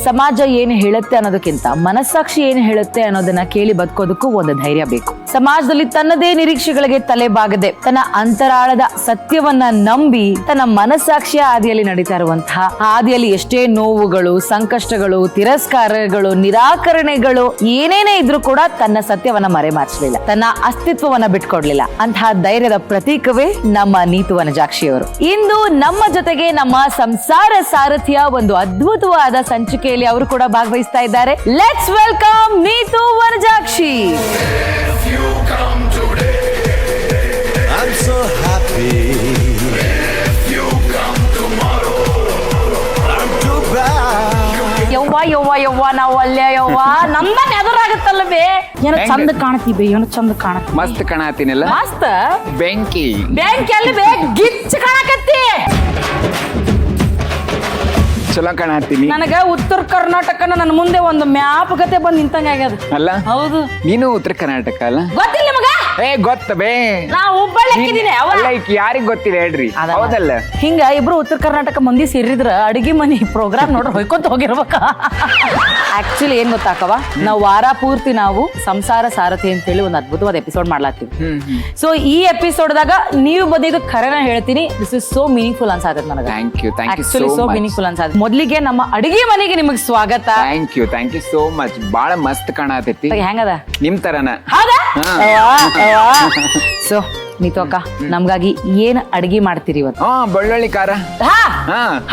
ಸಮಾಜ ಏನು ಹೇಳುತ್ತೆ ಅನ್ನೋದಕ್ಕಿಂತ ಮನಸ್ಸಾಕ್ಷಿ ಏನು ಹೇಳುತ್ತೆ ಅನ್ನೋದನ್ನ ಕೇಳಿ ಬದುಕೋದಕ್ಕೂ ಒಂದು ಧೈರ್ಯ ಬೇಕು. ಸಮಾಜದಲ್ಲಿ ತನ್ನದೇ ನಿರೀಕ್ಷೆಗಳಿಗೆ ತಲೆ ಬಾಗದೆ ತನ್ನ ಅಂತರಾಳದ ಸತ್ಯವನ್ನ ನಂಬಿ ತನ್ನ ಮನಸ್ಸಾಕ್ಷಿಯ ಹಾದಿಯಲ್ಲಿ ನಡೀತಾ ಇರುವಂತಹ ಹಾದಿಯಲ್ಲಿ ಎಷ್ಟೇ ನೋವುಗಳು, ಸಂಕಷ್ಟಗಳು, ತಿರಸ್ಕಾರಗಳು, ನಿರಾಕರಣೆಗಳು ಏನೇನೇ ಇದ್ರೂ ಕೂಡ ತನ್ನ ಸತ್ಯವನ್ನ ಮರೆಮಾಚಲಿಲ್ಲ, ತನ್ನ ಅಸ್ತಿತ್ವವನ್ನ ಬಿಟ್ಕೊಡ್ಲಿಲ್ಲ. ಅಂತಹ ಧೈರ್ಯದ ಪ್ರತೀಕವೇ ನಮ್ಮ ನೀತು ವನಜಾಕ್ಷಿಯವರು. ಇಂದು ನಮ್ಮ ಜೊತೆಗೆ ನಮ್ಮ ಸಂಸಾರ ಸಾರಥಿಯ ಒಂದು ಅದ್ಭುತವಾದ ಸಂಚಿಕೆಯಲ್ಲಿ ಅವರು ಕೂಡ ಭಾಗವಹಿಸ್ತಾ ಇದ್ದಾರೆ. Let's welcome Neetu Vanajakshi. I'm so happy. If you come tomorrow, I'm too bad. ಯವ್ವ ನಾವು ಅಲ್ಲೇ ಯವ್ವ ನಮ್ದಾಗ ಎದುರಾಗತ್ತಲ್ಲ ಬೇ. ಏನೋ ಚಂದ ಕಾಣತೀವಿ, ಏನೋ ಚಂದ ಕಾಣತಿ. ಮಸ್ತ್ ಕಾಣತೀನಿಲ್ಲ, ಮಸ್ತ್ ಬೆಂಕಿ ಎಲ್ಲಿ ಬೇ ಗಿಚ್ಚ ಕಾಣಕತ್ತಿ. ಚಲೋ ಕಾಣತೀನಿ. ನನಗ ಉತ್ತರ ಕರ್ನಾಟಕನ ನನ್ನ ಮುಂದೆ ಒಂದು ಮ್ಯಾಪ್ ಗತೆ ಬಂದ್ ನಿಂತಂಗ ಆಗ್ಯದ. ಅಲ್ಲ ಹೌದು, ನೀನು ಉತ್ತರ ಕರ್ನಾಟಕ ಅಲ್ಲ? ಗೊತ್ತಿಲ್ಲ ಮಗ. ಗೊತ್ತ ಬೇ, ನಾ ಹುಬ್ಬಳ್ಳಿ ಹಾಕಿದೀನಿ. ಯಾರಿಗ್ ಗೊತ್ತಿಲ್ಲ ಹೇಳ್ರಿ. ಹೌದಲ್ಲ, ಹಿಂಗ ಇಬ್ರು ಉತ್ತರ ಕರ್ನಾಟಕ ಮಂದಿ ಸೇರಿದ್ರ ಅಡಿಗೆ ಮನಿ ಪ್ರೋಗ್ರಾಮ್ ನೋಡ್ರ ಹೊಯ್ಕೊಂತ ಹೋಗಿರ್ಬೇಕ. ಆಕ್ಚುಲಿ ಏನ್ ಗೊತ್ತಾಕವ, ನಾವು ವಾರ ಪೂರ್ತಿ ನಾವು ಸಂಸಾರ ಸಾರಥಿ ಅಂತೇಳಿ ಒಂದು ಅದ್ಭುತವಾದ ಎಪಿಸೋಡ್ ಮಾಡ್ಲಾತೀವಿ. ಸೊ ಈ ಎಪಿಸೋಡ್ದಾಗ ನೀವು ಬಂದಿದ್ದು ಖರೇನ ಹೇಳ್ತೀನಿ, ದಿಸ್ ಇಸ್ ಸೋ ಮೀನಿಂಗ್ಫುಲ್ ಅನ್ಸಾದ ನನಗೆ. ಆಕ್ಚುಲಿ ಸೋ ಮೀನಿಂಗ್ಫುಲ್ ಅನ್ಸಾದ. ಮೊದ್ಲಿಗೆ ನಮ್ಮ ಅಡಿಗೆ ಮನೆಗೆ ನಿಮಗ್ ಸ್ವಾಗತ. Thank you so much. ಬಾಳ ಮಸ್ತ್ ಕಾಣತೈತಿ. ಹೆಂಗದ ನಿಮ್ ತರನ? ಹೌದಾ? ಸೊ ನೀತು ಅಕ್ಕ, ನಮ್ಗಾಗಿ ಏನ್ ಅಡಿಗೆ ಮಾಡ್ತೀರಿ ಇವತ್ತು? ಬೆಳ್ಳುಳ್ಳಿ ಖಾರ.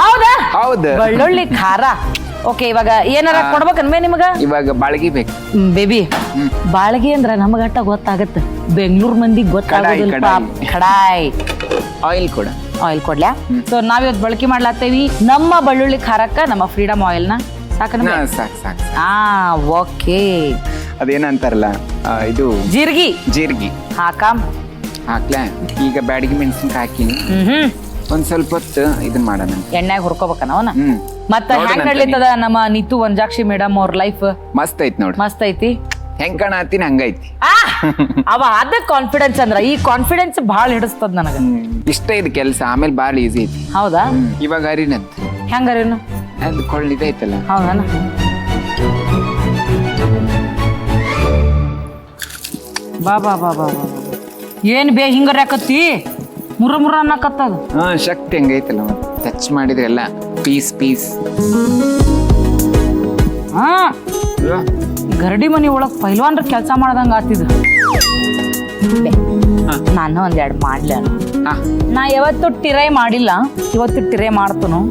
ಹೌದಾ? ಹೌದು, ಬೆಳ್ಳುಳ್ಳಿ ಖಾರ. ಓಕೆ, ಇವಾಗ ಏನಾರ ಕೊಡ್ಬೇಕನ್ಮೇ ನಿಮಗ? ಇವಾಗ ಬಾಳ್ಗಿ ಬೇಕು ಬೇಬಿ. ಬಾಳ್ಗಿ ಅಂದ್ರ ನಮಗಟ್ಟ ಗೊತ್ತಾಗತ್ತ, ಬೆಂಗ್ಳೂರ್ ಮಂದಿಗ್ ಗೊತ್ತಾಗೋದಿಲ್ಲ. ಕಡಾಯಿ ಆಯಿಲ್ ಕೊಡ. ಆಯಿಲ್ ಕೊಡ್ಲ್ಯಾ? ಸೊ ನಾವಿವತ್ತು ಬಳಕೆ ಮಾಡ್ಲಾತೇವಿ ನಮ್ಮ ಬೆಳ್ಳುಳ್ಳಿ ಖಾರಕ್ಕ ನಮ್ಮ ಫ್ರೀಡಮ್ ಆಯಿಲ್ ನ. ಸಾಕು. ಓಕೆ. ಅದೇನಂತಾರಲ್ಲ, ಇದು ಜೀರ್ಗಿ ಹಾಕ್ಲಾ? ಈಗ ಬ್ಯಾಡಗಿ ಮೆಣಸಿನ್ಕಾಯಿ ಹಾಕಿನಿ. ಒಂದ್ ಸ್ವಲ್ಪ ಹೊತ್ತು ಇದನ್ ಮಾಡೋಣ, ಎಣ್ಣೆಗೆ ಹುರ್ಕೋಬೇಕ ನಾವನ. ಮತ್ತ ಹೆಂಗ್ ನಡೀತದ ನಮ್ಮ ನೀತು ವನಜಾಕ್ಷಿ ಮೇಡಮ್ ಅವ್ರ ಲೈಫ್? ಮಸ್ತ್ ಐತಿ ನೋಡ್ರಿ. ಮಸ್ತ್ ಐತಿ. ಹೆಂಗ್ ಕಾಣತೀನಿ ಹಂಗೈತಿ. ಅವ ಅದ ಕಾನ್ಫಿಡೆನ್ಸ್ ಅಂದ್ರ, ಈ ಕಾನ್ಫಿಡೆನ್ಸ್ ಬಹಳ ಹಿಡಿಸ್ತದ ನನಗ. ಇಷ್ಟ ಇದು ಕೆಲಸ, ಆಮೇಲೆ ಬಾಳ ಈಸಿ ಐತಿ. ಹೌದಾ? ಇವಾಗ ಅರಿನಂತ ಹೆಂಗ ಅರಿನು? ಅದು ಕೊಳ್ಳಿದೈತಲ್ಲ. ಹೌದಾ? ಬಾ ಬಾ ಬಾ ಬಾ ಬಾ. ಏನ್ ಬೇ ಹಿಂಗಾರ ಯಾಕತ್ತಿ? ಮುರ ಅನ್ನಕತ್ತದ. ಶಕ್ತಿ ಹಂಗೈತಲ್ಲ, ಮತ್ತೆ ಟಚ್ ಮಾಡಿದ್ರೆ ಎಲ್ಲ ಪೀಸ್. ಗರಡಿ ಮನಿ ಒಳಗ್ ಪೈಲ್ವಾನ್ರ ಕೆಲ್ಸ ಮಾಡ್ದಂಗ ಆತಿದ್. ನಾನು ಒಂದೆರಡು ಮಾಡ್ಲ. ನಾ ಯಾವತ್ತು ಟ್ರೈ ಮಾಡಿಲ್ಲ, ಇವತ್ತು ಟ್ರೈ ಮಾಡ್ತನು.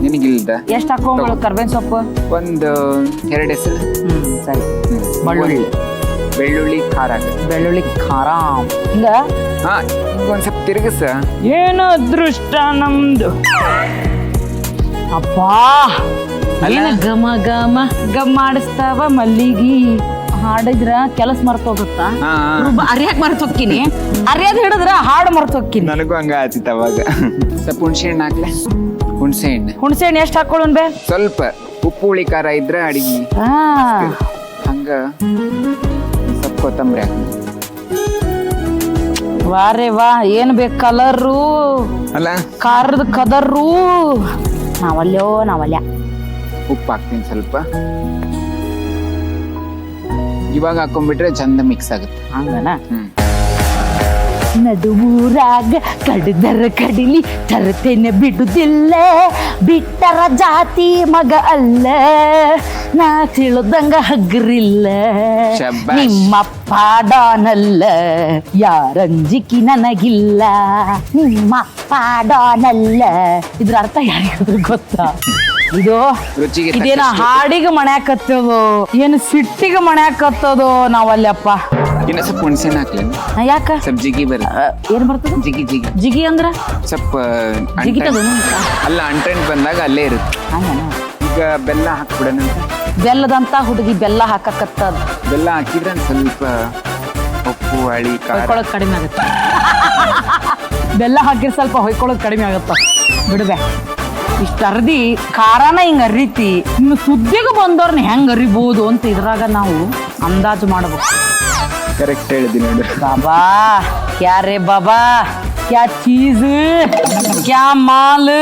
ನಿನಗಿಲ್ದ? ಎಷ್ಟ್ ಹಾಕೋಗಳು? ಕರ್ಬೇವಿನ ಸೊಪ್ಪು ಒಂದು 2 ಹೆಸರು. ಸರಿ. ಬೆಳ್ಳುಳ್ಳಿ ಖಾರ. ಹಿಂಗ ಒಂದ್ ಸ್ವಲ್ಪ ತಿರುಗಿಸ. ಏನು ಅದೃಷ್ಟ ನಮ್ದು. ಅಪ್ಪಾ, ಏನ ಗಮ ಗಮ ಗಮ್ ಮಾಡಿಸ್ತಾವ ಮಲ್ಲಿಗಿ. ಹಾಡಿದ್ರ ಕೆಲಸ ಮರ್ತೋಗುತ್ತಾ? ಅರಿಯಾಕ್ ಮರ್ತೋಕ್ಕಿನಿ, ಅರಿಯಾದ್ ಹಿಡಿದ್ರ ಹಾಡು ಮರ್ತೋಕ್ಕಿನಿ. ನನಗೂ ಹಂಗ ಆತಿತ್ತು ಅವಾಗ. ಸ್ವಲ್ಪ ಹುಣಸೆ ಹಣ್ಣು ಹಾಕ್ಲೆ? ಹುಣಸೆ ಹಣ್ಣು ಎಷ್ಟ್ ಹಾಕೊಳ್ಳೋನ್ ಬೇ? ಸ್ವಲ್ಪ ಉಪ್ಪು ಹುಳಿ ಖಾರ ಇದ್ರ ಅಡಿಗೆ ಹಂಗ. ಸ್ವಲ್ಪ ಕೊತ್ತಂಬರಿ ಹಾಕ. ವಾರೇ ವಾ, ಏನ್ ಬೇಕು ಕಲರು ಅಲ್ಲ, ಖಾರದ ಕದರು. ನಾವಲ್ಯ ಉಪ್ಪು ಹಾಕ್ತೀನಿ ಸ್ವಲ್ಪ. ಇವಾಗ ಹಾಕೊಂಡ್ಬಿಟ್ರೆ ಚಂದ ಮಿಕ್ಸ್ ಆಗುತ್ತೆ. ಹಂಗನ? ನಡುವೂರಾಗ ಕಡಿದರ ಕಡಿಲಿ ತರತೇನೆ ಬಿಡುದಿಲ್ಲ, ಬಿಟ್ಟರ ಜಾತಿ ಮಗ ಅಲ್ಲ, ನಾ ತಿಳಿದಂಗ ಹಗ್ರಿಲ್ಲ, ನಿಮ್ಮಪ್ಪ ಡಾನಲ್ಲ, ಯಾರಂಜಿಕಿ ನನಗಿಲ್ಲ, ನಿಮ್ಮಪ್ಪ ಡಾನಲ್ಲ. ಇದ್ರ ಅರ್ಥ ಯಾರಿಗಾದ್ರೂ ಗೊತ್ತಾ? ಇದೇನ ಹಾಡಿಗೆ ಮಣ್ಯಾಕತ್ತದೋ ಏನು ಸಿಟ್ಟಿಗೆ ಮಣ್ಯಾಕತ್ತದೋ? ನಾವಲ್ಲಪ್ಪ. ಇನ್ನ ಸ್ವಲ್ಪ ಹುಣಸೆ ಹಾಕ್ಲಿ. ಯಾಕ? ಸ್ವಲ್ಪ ಜಿಗಿ ಬರ. ಏನ್ ಬರ್ತದ? ಜಿಗಿ ಅಂದ್ರ ಸ್ವಲ್ಪ ಜಿಗಿತದ. ಅಲ್ಲ, ಅಂಟೆಂಟ್ ಬಂದಾಗ ಅಲ್ಲೇ ಇರುತ್ತೆ. ಈಗ ಬೆಲ್ಲ ಹಾಕ್ಬಿಡೋಣ. ಬೆಲ್ಲದಂತ ಹುಡುಗಿ ಬೆಲ್ಲ ಹಾಕಕತ್ತದ. ಬೆಲ್ಲ ಹಾಕಿದ್ರೆ ಸ್ವಲ್ಪ ಉಪ್ಪು ಹಳಿ ಹೊಯ್ಕೊಳ್ಳೋದು ಕಡಿಮೆ ಆಗುತ್ತೆ. ಬೆಲ್ಲ ಹಾಕಿದ್ರೆ ಸ್ವಲ್ಪ ಹೊಯ್ಕೊಳ್ಳೋದು ಕಡಿಮೆ ಆಗುತ್ತ. ಬಿಡ್ಬೆ, ಇಷ್ಟ ಅರ್ದಿ ಖಾರಾನ ಹಿಂಗ ಅರಿತಿ, ಇನ್ನು ಸುದ್ದಿಗೆ ಬಂದವ್ರನ್ನ ಹೆಂಗ್ ಅರಿಬಹುದು ಅಂತ ಇದ್ರಾಗ ನಾವು ಅಂದಾಜು ಮಾಡಬೇಕು. ಕರೆಕ್ಟ್ ಹೇಳಿದಿ ನೋಡಿ. ಬಾಬಾ ಕ್ಯಾ ರೇ ಬಾಬಾ, ಕ್ಯಾ ಚೀಸ್, ಕ್ಯಾ ಮಾಲ್.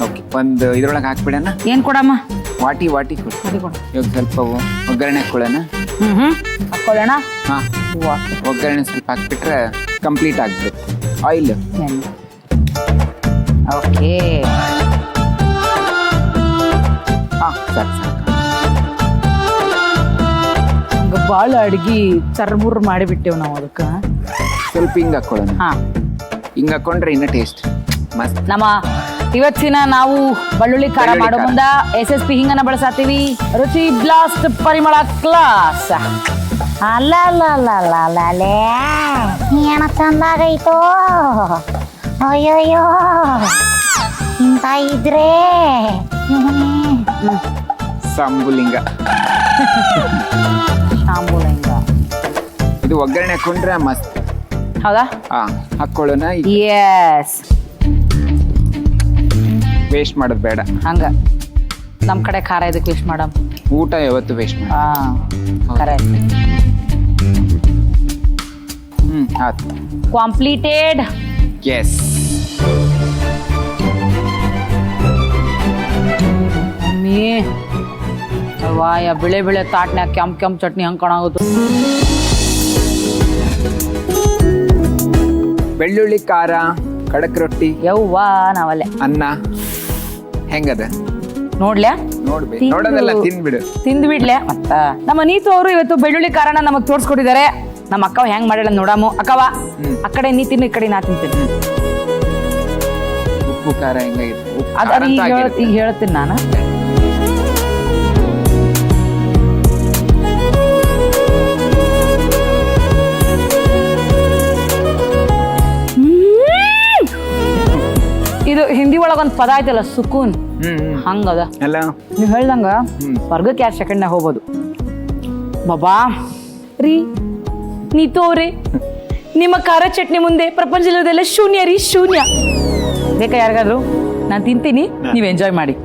ಓಕೆ, ಒಂದು ಇದ್ರೊಳಗೆ ಹಾಕ್ಬಿಡೋಣ. ಏನ್ ಕೊಡಮ್ಮ? ವಾಟಿ ಕೊಡು. ಅದು ಕೊಡು. ಇವಾಗ ಸ್ವಲ್ಪ ಒಗ್ಗರಣೆ ಹಾಕೊಳ್ಳೋಣ. ಹಾಕೊಳ್ಳೋಣ. ಹಾ, ಒಗ್ಗರಣೆ ಸ್ವಲ್ಪ ಹಾಕ್ಬಿಟ್ರೆ ಕಂಪ್ಲೀಟ್ ಆಗ್ಬಿಡುತ್ತೆ. ಆಯಿಲ್. ಓಕೆ. ಹಾ, ಸಾಕು. ಭಾಳ ಅಡ್ಗಿ ಚರ್ಬುರ್ ಮಾಡಿಬಿಟ್ಟೆವು ನಾವು ಅದಕ್ಕೆ. ಸ್ವಲ್ಪ ಹಿಂಗೆ ಹಾಕೊಳ್ಳೋಣ. ಹಾ, ಹಿಂಗೆ ಹಾಕೊಂಡ್ರೆ ಇನ್ನೂ ಟೇಸ್ಟ್ ಮಸ್ತ್. ನಮ್ಮ ಇವತ್ತಿನ ನಾವು ಬೆಳ್ಳುಳ್ಳಿ ಖಾರ ಮಾಡೋ ಮುಂದ SSP ಹಿಂಗನ್ನ ಬಳಸಾತೀವಿ. ರುಚಿ ಬ್ಲಾಸ್ಟ್ ಪರಿಮಳ ಕ್ಲಾಸ್. ಅಲ್ಲ ಏನ ಚಂದಾಗೈತೋ. ಅಯ್ಯಯ್ಯೋ, ಇಂತ ಇದ್ರೆ ಸಾಂಬುಲಿಂಗ. ಶಾಂಬುಲಿಂಗ. ಇದು ಒಗ್ಗರಣೆ ಹಾಕೊಂಡ್ರೆ ಮಸ್ತ್. ಹೌದಾ? ಹಾ, ಹಾಕೊಳ್ಳೋಣ. ಎಸ್. ವೇಸ್ಟ್ ಮಾಡೋದು ಬೇಡ. ಹಂಗ ನಮ್ ಕಡೆ ಖಾರ ಇದಕ್ಕೆ ವೇಸ್ಟ್ ಮಾಡಮ್. ಊಟ ಯಾವತ್ತು ವೇಸ್ಟ್ ಮಾಡ. ಕರೆಕ್ಟ್. ಆಯ್ತು. ಕಂಪ್ಲೀಟೆಡ್. ಎಸ್. ಮಮ್ಮಿ ವಾಯ ಬಿಳೆ ತಾಟ್ನ್ಯಾಗ ಕೆಂಪ್ ಚಟ್ನಿ ಹಂಗ್ ಕಾಣಾಗೋದು. ಬೆಳ್ಳುಳ್ಳಿ ಖಾರ, ಕಡಕ್ ರೊಟ್ಟಿ, ಯವ್ವಾ ನಾವಲ್ಲೇ. ಅನ್ನ ಹೆಂಗದ ನೋಡ್ಲ್ಯಾ? ನೋಡ್ಬೇಕು. ನೋಡೋದೆಲ್ಲ ತಿಂದ್ಬಿಡು. ತಿಂದ್ಬಿಡ್ಲೆ ಮತ್ತ. ನಮ್ಮ ನೀತು ಅವರು ಇವತ್ತು ಬೆಳ್ಳುಳ್ಳಿ ಖಾರನ ನಮಗ್ ತೋರ್ಸ್ಕೊಟ್ಟಿದ್ದಾರೆ. ನಮ್ಮ ಅಕ್ಕವ ಹೆಂಗ್ ಮಾಡ್ಯಾಳ ನೋಡಾಮು. ಅಕ್ಕವ ಆ ಕಡೆ ನೀ ತಿನ್ನು, ಈ ಕಡೆ ನಾ ತಿಂತೀನಿ. ಉಪ್ಪು ಖಾರ ಹೆಂಗಾಗಿತ್ತು? ಅದ್ ಈಗ ಹೇಳ್ತೀನಿ ನಾನು. ಇದು ಹಿಂದಿ ಒಳಗೊಂದ್ ಪದ ಆಯ್ತಲ್ಲ, ಸುಕೂನ್. ಹಂಗದ ಎಲ್ಲ ನೀವ್ ಹೇಳ್ದಂಗ ಸ್ವರ್ಗಕ್ಕೆ 2 ಸೆಕೆಂಡ್ನಾಗ ಹೋಗ್ಬೋದು. ಬಾಬಾ ರೀ ನೀತು ಅವ್ರೆ, ನಿಮ್ಮ ಖಾರ ಚಟ್ನಿ ಮುಂದೆ ಪ್ರಪಂಚದಲ್ಲೆಲ್ಲ ಶೂನ್ಯ ರೀ, ಶೂನ್ಯ. ಬೇಕಾ ಯಾರಿಗಾದ್ರು? ನಾನು ತಿಂತೀನಿ, ನೀವು ಎಂಜಾಯ್ ಮಾಡಿ.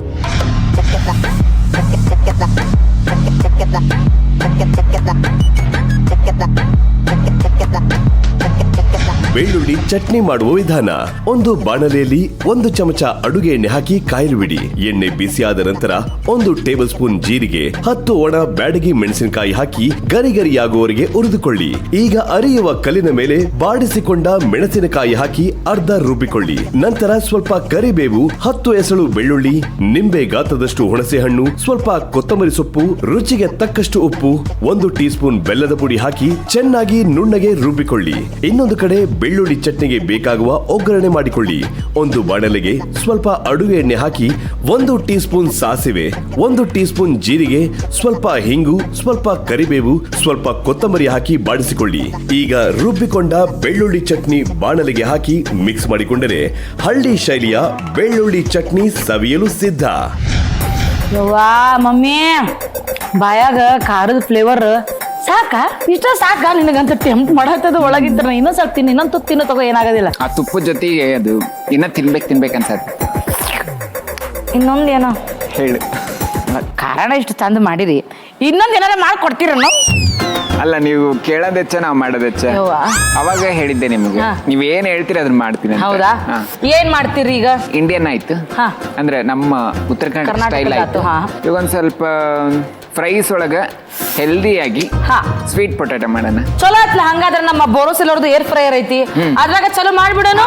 ಬೆಳ್ಳುಳ್ಳಿ ಚಟ್ನಿ ಮಾಡುವ ವಿಧಾನ. ಒಂದು ಬಾಣಲೆಯಲ್ಲಿ 1 ಚಮಚ ಅಡುಗೆ ಎಣ್ಣೆ ಹಾಕಿ ಕಾಯಲು ಎಣ್ಣೆ ಬಿಸಿಯಾದ ನಂತರ 1 ಟೇಬಲ್ ಸ್ಪೂನ್ ಜೀರಿಗೆ, 10 ಒಣ ಬ್ಯಾಡಗಿ ಮೆಣಸಿನಕಾಯಿ ಹಾಕಿ ಗರಿಗರಿಯಾಗುವವರೆಗೆ ಹುರಿದುಕೊಳ್ಳಿ. ಈಗ ಅರಿಯುವ ಕಲ್ಲಿನ ಮೇಲೆ ಬಾಡಿಸಿಕೊಂಡ ಮೆಣಸಿನಕಾಯಿ ಹಾಕಿ ಅರ್ಧ ರುಬ್ಬಿಕೊಳ್ಳಿ. ನಂತರ ಸ್ವಲ್ಪ ಕರಿಬೇವು, 10 ಎಸಳು ಬೆಳ್ಳುಳ್ಳಿ, ನಿಂಬೆ ಗಾತ್ರದಷ್ಟು ಹುಣಸೆ ಹಣ್ಣು, ಸ್ವಲ್ಪ ಕೊತ್ತಂಬರಿ ಸೊಪ್ಪು, ರುಚಿಗೆ ತಕ್ಕಷ್ಟು ಉಪ್ಪು, 1 ಟೀ ಸ್ಪೂನ್ ಬೆಲ್ಲದ ಪುಡಿ ಹಾಕಿ ಚೆನ್ನಾಗಿ ನುಣ್ಣಗೆ ರುಬ್ಬಿಕೊಳ್ಳಿ. ಇನ್ನೊಂದು ಕಡೆ ಬೆಳ್ಳುಳ್ಳಿ ಚಟ್ನಿಗೆ ಬೇಕಾಗುವ ಒಗ್ಗರಣೆ ಮಾಡಿಕೊಳ್ಳಿ. 1 ಬಾಣಲೆಗೆ ಸ್ವಲ್ಪ ಅಡುಗೆ ಎಣ್ಣೆ ಹಾಕಿ 1 ಟೀ ಸ್ಪೂನ್ ಸಾಸಿವೆ, 1 ಟೀ ಸ್ಪೂನ್ ಜೀರಿಗೆ, ಸ್ವಲ್ಪ ಹಿಂಗು, ಸ್ವಲ್ಪ ಕರಿಬೇವು, ಸ್ವಲ್ಪ ಕೊತ್ತಂಬರಿ ಹಾಕಿ ಬಾಡಿಸಿಕೊಳ್ಳಿ. ಈಗ ರುಬ್ಬಿಕೊಂಡ ಬೆಳ್ಳುಳ್ಳಿ ಚಟ್ನಿ ಬಾಣಲೆಗೆ ಹಾಕಿ ಮಿಕ್ಸ್ ಮಾಡಿಕೊಂಡರೆ ಹಳ್ಳಿ ಶೈಲಿಯ ಬೆಳ್ಳುಳ್ಳಿ ಚಟ್ನಿ ಸವಿಯಲು ಸಿದ್ಧ. ಯವ್ವಾ ಮಮ್ಮಿ, ಬಾಯಾಗ ಖಾರದ ಫ್ಲೇವರ್ ಸಾಕ? ಇಷ್ಟ ಸಾಕ ನಿನಗಂತ ಟೆಂಪ್ಟ್ ಮಾಡತ್ತದ ಒಳಗಿದ್ರ. ಇನ್ನೊಂದ್ ಸ್ವಲ್ಪ ತಿನ್ನು, ಇನ್ನೊಂದು ತುತ್ತು ತಿನ್ನೋ ತಗೋ, ಏನಾಗೋದಿಲ್ಲ. ಆ ತುಪ್ಪದ ಜೊತೆಗೆ ಅದು ಇನ್ನ ತಿನ್ಬೇಕು ಅನ್ಸತ್ತೆ. ಇನ್ನೊಂದೇನೋ ಹೇಳು. ಕಾರಣ ಇಷ್ಟು ಚಂದ ಮಾಡಿರಿ, ಇನ್ನೊಂದ್ ಏನಾರ ಮಾಡ್ಕೊಡ್ತೀರನ್ನು? ಅಲ್ಲ, ನೀವು ಕೇಳೋದೆಚ್ಚ ನಾವು ಮಾಡೋದೆಚ್ಚ. ಅವಾಗ ಹೇಳಿದ್ದೆ ನಿಮ್ಗೆ, ನೀವ್ ಏನ್ ಹೇಳ್ತೀರಿ ಅದನ್ನ ಮಾಡ್ತೀನಿ. ಹೌದಾ? ಏನ್ ಮಾಡ್ತೀರಿ ಈಗ? ಇಂಡಿಯನ್ ಆಯ್ತು, ಅಂದ್ರೆ ನಮ್ಮ ಉತ್ತರ ಕರ್ನಾಟಕ ಸ್ಟೈಲ್ ಆಯ್ತು. ಈಗ ಒಂದ್ ಸ್ವಲ್ಪ ಫ್ರೈಸ್ ಒಳಗ ಹೆಲ್ದಿಯಾಗಿ ಸ್ವೀಟ್ ಪೊಟ್ಯಾಟೊ ಮಾಡೋಣ. ಚಲೋ ಆತ್ಲ. ಹಂಗಾದ್ರೆ ನಮ್ಮ ಬೋರೋಸಿಲ್ ಅವ್ರದ್ದು ಏರ್ ಫ್ರೈಯರ್ ಐತಿ, ಅದ್ರಾಗ ಚಲೋ ಮಾಡ್ಬಿಡೋಣ.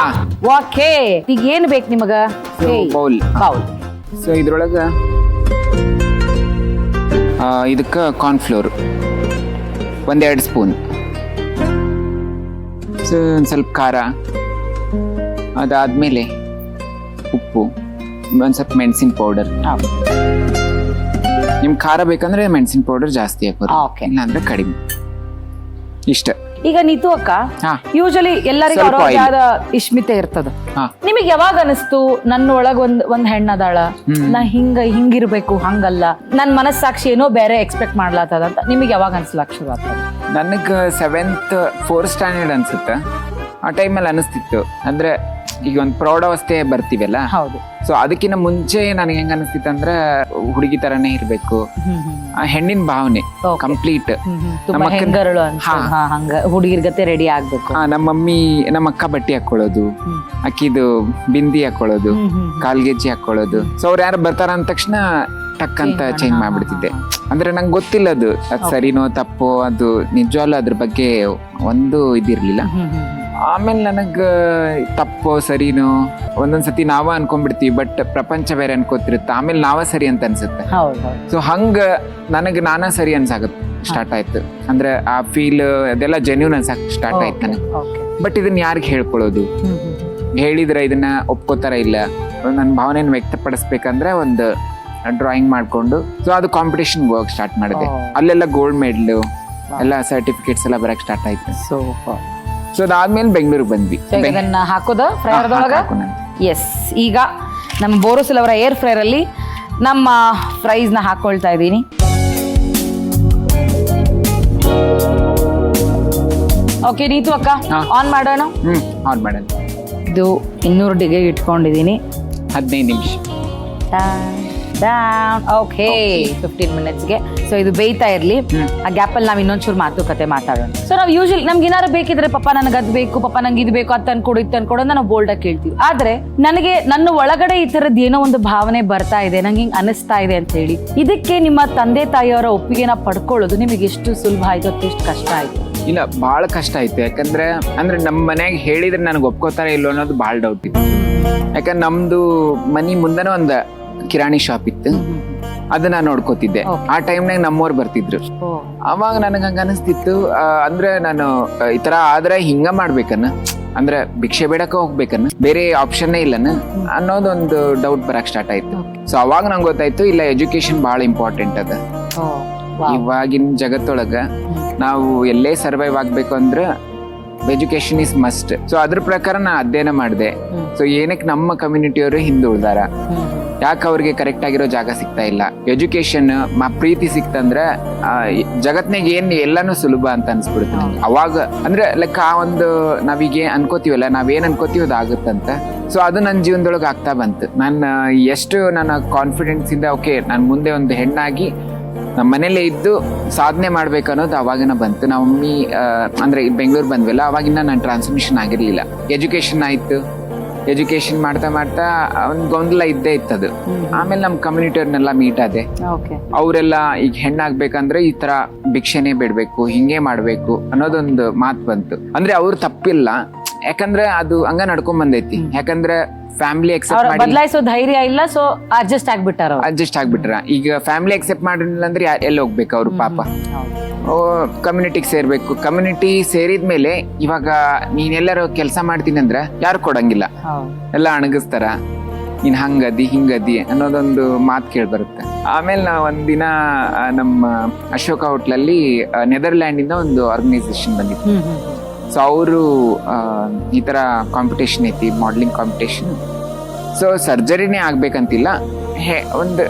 ಓಕೆ, ಈಗ ಏನ್ ಬೇಕು ನಿಮಗ? ಬೌಲ್. ಸೊ ಇದ್ರೊಳಗ ಇದಕ್ಕ ಕಾರ್ನ್ಫ್ಲೋರ್ 1-2 ಸ್ಪೂನ್, ಸೊ ಒಂದ್ ಸ್ವಲ್ಪ ಖಾರ, ಅದಾದ್ಮೇಲೆ ಉಪ್ಪು, ಒಂದ್ ಸ್ವಲ್ಪ ಮೆಣಸಿನ ಪೌಡರ್. ನಿಮ್ ಖಾರ ಬೇಕಂದ್ರೆ ಮೆಣಸಿನ ಪೌಡರ್ ಜಾಸ್ತಿ ಹಾಕೋದು, ಇಲ್ಲ ಅಂದ್ರೆ ಕಡಿಮೆ. ಇಷ್ಟ. ಈಗ ನೀತು ಅಕ್ಕ, ಯೂಶಲಿ ಎಲ್ಲರಿಗೂ ಅವರವಾದ ಇಷ್ಮಿತೆ ಇರ್ತದ. ನಿಮಗೆ ಯಾವಾಗ ಅನಿಸ್ತು ನನ್ನ ಒಳಗ ಒಂದ್ ಹೆಣ್ಣದಾಳ, ನಾ ಹಿಂಗಿರ್ಬೇಕು, ಹಂಗಲ್ಲ, ನನ್ ಮನಸ್ಸಾಕ್ಷಿ ಏನೋ ಬೇರೆ ಎಕ್ಸ್ಪೆಕ್ಟ್ ಮಾಡ್ಲಾತದ ಅಂತ ನಿಮಗೆ ಯಾವಾಗ ಅನ್ಸ್ಲಾಕ್ ಶುರು ಆಗ್ತದ? ನನಗೆ 4th ಸ್ಟ್ಯಾಂಡರ್ಡ್ ಅನ್ಸುತ್ತೆ. ಆ ಟೈಮಲ್ಲಿ ಅನಿಸ್ತಿತ್ತು. ಅಂದ್ರೆ ಈಗ ಒಂದು ಪ್ರೌಢಾವಸ್ಥೆ ಬರ್ತೀವಲ್ಲ, ಹೌದು. ಸೊ ಅದಕ್ಕಿಂತ ಮುಂಚೆ ನನಗೆ ಹೆಂಗ ಅನಿಸ್ತಿತ್ತು ಅಂದ್ರೆ ಹುಡುಗಿ ತರನೇ ಇರ್ಬೇಕು, ಆ ಹೆಣ್ಣಿನ ಭಾವನೆ Okay. ಕಂಪ್ಲೀಟ್. ತುಂಬಾ ಹೆಂಗರಳು ಅಂತ ಹಂಗ ಹುಡುಗಿರ್ ಗತೆ ರೆಡಿ ಆಗ್ಬೇಕು. ನಮ್ಮ ಮಮ್ಮಿ ನಮ್ಮ ಅಕ್ಕ ಬಟ್ಟೆ ಹಾಕೊಳ್ಳೋದು, ಅಕ್ಕಿದು ಬಿಂದಿ ಹಾಕೊಳ್ಳೋದು, ಕಾಲ್ಗೆಜ್ಜೆ ಹಾಕೊಳ್ಳೋದು. ಸೊ ಅವ್ರು ಯಾರು ಬರ್ತಾರ ಅಂದ ತಕ್ಷಣ ಟಕ್ ಅಂತ ಚೇಂಜ್ ಮಾಡ್ಬಿಡ್ತಿದ್ದೆ. ಅಂದ್ರೆ ನಂಗೆ ಗೊತ್ತಿಲ್ಲ ಅದು ಸರಿನೋ ತಪ್ಪೋ, ಅದು ನಿಜವಾಗ್ಲೂ ಅದ್ರ ಬಗ್ಗೆ ಒಂದು ಇದಿರ್ಲಿಲ್ಲ. ಆಮೇಲೆ ನನಗ ತಪ್ಪೋ ಸರಿನೋ ಒಂದೊಂದ್ಸತಿ ನಾವ ಅನ್ಕೊಂಡ್ಬಿಡ್ತೀವಿ, ಬಟ್ ಪ್ರಪಂಚ ಬೇರೆ ಅನ್ಕೋತಿರುತ್ತೆ, ಆಮೇಲೆ ನಾವ ಸರಿ ಅಂತ ಅನ್ಸುತ್ತೆ. ಸೊ ಹಂಗ ನನಗೆ ನಾನಾ ಸರಿ ಅನ್ಸಾಗತ್ತೆ ಸ್ಟಾರ್ಟ್ ಆಯ್ತು. ಅಂದ್ರೆ ಆ ಫೀಲ್ ಅದೆಲ್ಲ ಜೆನ್ಯೂನ್ ಅನ್ಸಕ್ ಸ್ಟಾರ್ಟ್ ಆಯ್ತು ನನಗೆ. ಬಟ್ ಇದನ್ನ ಯಾರಿಗೆ ಹೇಳ್ಕೊಳ್ಳೋದು, ಹೇಳಿದ್ರೆ ಇದನ್ನ ಒಪ್ಕೋತಾರ ಇಲ್ಲ. ನನ್ನ ಭಾವನೆಯನ್ನು ವ್ಯಕ್ತಪಡಿಸ್ಬೇಕಂದ್ರೆ ಒಂದು ಡ್ರಾಯಿಂಗ್ ಮಾಡ್ಕೊಂಡು, ಸೊ ಅದು ಕಾಂಪಿಟೇಷನ್ ಹೋಗಕ್ ಸ್ಟಾರ್ಟ್ ಮಾಡಿದೆ. ಅಲ್ಲೆಲ್ಲ ಗೋಲ್ಡ್ ಮೆಡಲ್ ಎಲ್ಲ ಸರ್ಟಿಫಿಕೇಟ್ಸ್ ಎಲ್ಲ ಬರಕ್ ಸ್ಟಾರ್ಟ್ ಆಯ್ತು. ಸೊ ಅದಾದ್ಮೇಲೆ ಬೆಂಗಳೂರಿಗೆ ಬಂದ್ವಿ. ಇದನ್ನ ಹಾಕೋದ ಫ್ರೈಯರ್ದೊಳಗ. ಎಸ್, ಈಗ ನಮ್ಮ ಬೋರೋಸಿಲ್ ಅವರ ಏರ್ ಫ್ರೈಯರ್ ಅಲ್ಲಿ ನಮ್ಮ ಫ್ರೈಸ್ ನ ಹಾಕೊಳ್ತಾ ಇದ್ದೀನಿ. ಓಕೆ ನೀತು ಅಕ್ಕ, ಆನ್ ಮಾಡೋಣ. ಆನ್ ಮಾಡೋಣ. ಇದು 200 ಡಿಗ್ರಿಗೆ ಇಟ್ಕೊಂಡಿದ್ದೀನಿ. 15 ನಿಮಿಷ. ಓಕೆ, 15 ಮಿನಿಟ್ಸ್ಗೆ. ಸೊ ಇದು ಬೇಯ್ತಾ ಇರ್ಲಿ. ಆ ಗ್ಯಾಪ್ ಅಲ್ಲಿ ನಾವ್ ಇನ್ನೊಂಚೂರು ಮಾತುಕತೆ ಮಾತಾಡೋಣ. ಸೊ ನಾವು ಯೂಶಲಿ ನಮ್ಗೆ ಏನಾರು ಬೇಕಿದ್ರೆ ಪಪ್ಪ ನನಗೆ ಅದ್ ಬೇಕು, ಪಪ್ಪ ನಂಗೆ ಇದು ಬೇಕು, ಅದ್ ಅನ್ಕೊಡು ಇತ್ತು ಅನ್ಕೊಡು ನಾವು ಬೋಲ್ಡ್ ಆಗಿ ಕೇಳ್ತೀವಿ. ಆದ್ರೆ ನನಗೆ ನನ್ನ ಒಳಗಡೆ ಈ ತರದ್ ಏನೋ ಒಂದು ಭಾವನೆ ಬರ್ತಾ ಇದೆ, ನಂಗೆ ಹಿಂಗ್ ಅನಿಸ್ತಾ ಇದೆ ಅಂತ ಹೇಳಿ, ಇದಕ್ಕೆ ನಿಮ್ಮ ತಂದೆ ತಾಯಿಯವರ ಒಪ್ಪಿಗೆನ ಪಡ್ಕೊಳ್ಳೋದು ನಿಮಗೆ ಎಷ್ಟು ಸುಲಭ ಆಯ್ತು ಅಥವಾ ಎಷ್ಟು ಕಷ್ಟ ಆಯ್ತು? ಇಲ್ಲ, ಬಹಳ ಕಷ್ಟ ಆಯ್ತು. ಯಾಕಂದ್ರೆ ಅಂದ್ರೆ ನಮ್ಮ ಮನ್ಯಾಗ ಹೇಳಿದ್ರೆ ನನಗೆ ಒಪ್ಕೋತಾರ ಇಲ್ಲೋ ಅನ್ನೋದು ಬಹಳ ಡೌಟ್ ಇತ್ತು. ಯಾಕಂದ್ರೆ ನಮ್ದು ಮನಿ ಮುಂದನ ಒಂದು ಕಿರಾಣಿ ಶಾಪ್ ಇತ್ತು, ಅದನ್ನ ನೋಡ್ಕೋತಿದ್ದೆ. ಆ ಟೈಮ್ನಾಗ ನಮ್ಮವ್ರು ಬರ್ತಿದ್ರು. ಅವಾಗ ನನಗೆ ಹಂಗ ಅನಿಸ್ತಿತ್ತು, ಅಂದ್ರೆ ನಾನು ಈ ತರ ಆದ್ರೆ ಹಿಂಗ ಮಾಡ್ಬೇಕನ್ನ, ಅಂದ್ರೆ ಭಿಕ್ಷೆ ಬೇಡಕ ಹೋಗ್ಬೇಕನ್ನ, ಬೇರೆ ಆಪ್ಷನ್ನೇ ಇಲ್ಲನ ಅನ್ನೋದೊಂದು ಡೌಟ್ ಬರಕ್ ಸ್ಟಾರ್ಟ್ ಆಯ್ತು. ಸೊ ಅವಾಗ ನಂಗೆ ಗೊತ್ತಾಯ್ತು, ಇಲ್ಲ ಎಜುಕೇಶನ್ ಬಹಳ ಇಂಪಾರ್ಟೆಂಟ್ ಅದ. ಇವಾಗಿನ ಜಗತ್ತೊಳಗ ನಾವು ಎಲ್ಲೇ ಸರ್ವೈವ್ ಆಗ್ಬೇಕು ಅಂದ್ರೆ ಎಜುಕೇಶನ್ ಇಸ್ ಮಸ್ಟ್. ಸೊ ಅದ್ರ ಪ್ರಕಾರ ನಾ ಅಧ್ಯಯನ ಮಾಡಿದೆ. ಸೊ ಏನಕ್ಕೆ ನಮ್ಮ ಕಮ್ಯುನಿಟಿಯವರು ಹಿಂದುಳಿದಾರ, ಯಾಕೆ ಅವ್ರಿಗೆ ಕರೆಕ್ಟ್ ಆಗಿರೋ ಜಾಗ ಸಿಗ್ತಾ ಇಲ್ಲ, ಎಜುಕೇಶನ್ ಪ್ರೀತಿ ಸಿಕ್ತಂದ್ರೆ ಜಗತ್ನಾಗ ಏನ್ ಎಲ್ಲಾನು ಸುಲಭ ಅಂತ ಅನ್ಸ್ಬಿಡುತ್ತೆ. ಅವಾಗ ಅಂದ್ರೆ ಲೈಕ್ ಆ ಒಂದು ನಾವೀಗ ಅನ್ಕೋತೀವಲ್ಲ, ನಾವೇನ್ ಅನ್ಕೋತೀವಿ ಅದಾಗುತ್ತಂತ. ಸೊ ಅದು ನನ್ನ ಜೀವನದೊಳಗೆ ಆಗ್ತಾ ಬಂತು. ನಾನು ಎಷ್ಟು ನನ್ನ ಕಾನ್ಫಿಡೆನ್ಸ್ ಇಂದ ಓಕೆ ನಾನು ಮುಂದೆ ಒಂದು ಹೆಣ್ಣಾಗಿ ನಮ್ಮ ಮನೇಲೆ ಇದ್ದು ಸಾಧನೆ ಮಾಡ್ಬೇಕು ಅನ್ನೋದು ಅವಾಗಿನ ಬಂತು. ನಮ್ಮ ಮಮ್ಮಿ ಅಂದ್ರೆ ಬೆಂಗಳೂರು ಬಂದ್ವಲ್ಲ, ಅವಾಗಿನ ನಾನು ಟ್ರಾನ್ಸ್ಮಿಷನ್ ಆಗಿರ್ಲಿಲ್ಲ. ಎಜುಕೇಶನ್ ಆಯ್ತು, ಎಜುಕೇಶನ್ ಮಾಡ್ತಾ ಮಾಡ್ತಾ ಒಂದು ಗೊಂದಲ ಇದ್ದೇ ಇತ್ತದು. ಆಮೇಲೆ ನಮ್ಮ ಕಮ್ಯುನಿಟಿಯವ್ರನ್ನೆಲ್ಲ ಮೀಟ್ ಆದೆ. ಅವರೆಲ್ಲ ಈಗ ಹೆಣ್ಣಾಗ್ಬೇಕಂದ್ರೆ ಈ ತರ ಭಿಕ್ಷೆನೆ ಬಿಡ್ಬೇಕು, ಹಿಂಗೆ ಮಾಡ್ಬೇಕು ಅನ್ನೋದೊಂದು ಮಾತು ಬಂತು. ಅಂದ್ರೆ ಅವ್ರು ತಪ್ಪಿಲ್ಲ, ಯಾಕಂದ್ರೆ ಅದು ಹಂಗ ನಡ್ಕೊಂಡ್ ಬಂದೈತಿ. ಯಾಕಂದ್ರೆ ಫ್ಯಾಮಿಲಿ ಎಕ್ಸೆಪ್ಟ್ ಮಾಡಿ ಬದಲಾಯಿಸೋ ಧೈರ್ಯ ಇಲ್ಲ, ಸೊ ಅಡ್ಜಸ್ಟ್ ಆಗ್ಬಿಟ್ರ. ಈಗ ಫ್ಯಾಮಿಲಿ ಎಕ್ಸೆಪ್ಟ್ ಮಾಡಿಲ್ಲ ಅಂದ್ರೆ ಎಲ್ಲಿ ಹೋಗ್ಬೇಕು ಅವ್ರು ಪಾಪ, ಕಮ್ಯುನಿಟಿಗೆ ಸೇರ್ಬೇಕು. ಕಮ್ಯುನಿಟಿ ಸೇರಿದ್ಮೇಲೆ ಇವಾಗ ನೀನೆಲ್ಲರೂ ಕೆಲಸ ಮಾಡ್ತೀನಿ ಅಂದ್ರೆ ಯಾರು ಕೊಡಂಗಿಲ್ಲ, ಎಲ್ಲ ಅಣಗಿಸ್ತಾರ, ನೀನ್ ಹಂಗದಿ ಹಿಂಗದಿ ಅನ್ನೋದೊಂದು ಮಾತು ಕೇಳಿ ಬರುತ್ತೆ. ಆಮೇಲೆ ನಾ ಒಂದಿನ ನಮ್ಮ ಅಶೋಕ ಹೋಟ್ಲಲ್ಲಿ ನೆದರ್ಲ್ಯಾಂಡ್ ಇಂದ ಒಂದು ಆರ್ಗನೈಸೇಷನ್ ಬಂದಿತ್ತು. ಸೊ ಅವರು ಈ ತರ ಕಾಂಪಿಟೇಷನ್ ಐತಿ, ಮಾಡಲಿಂಗ್ ಕಾಂಪಿಟೇಷನ್. ಸೊ ಸರ್ಜರಿನೇ ಆಗ್ಬೇಕಂತಿಲ್ಲ, ಒಂದು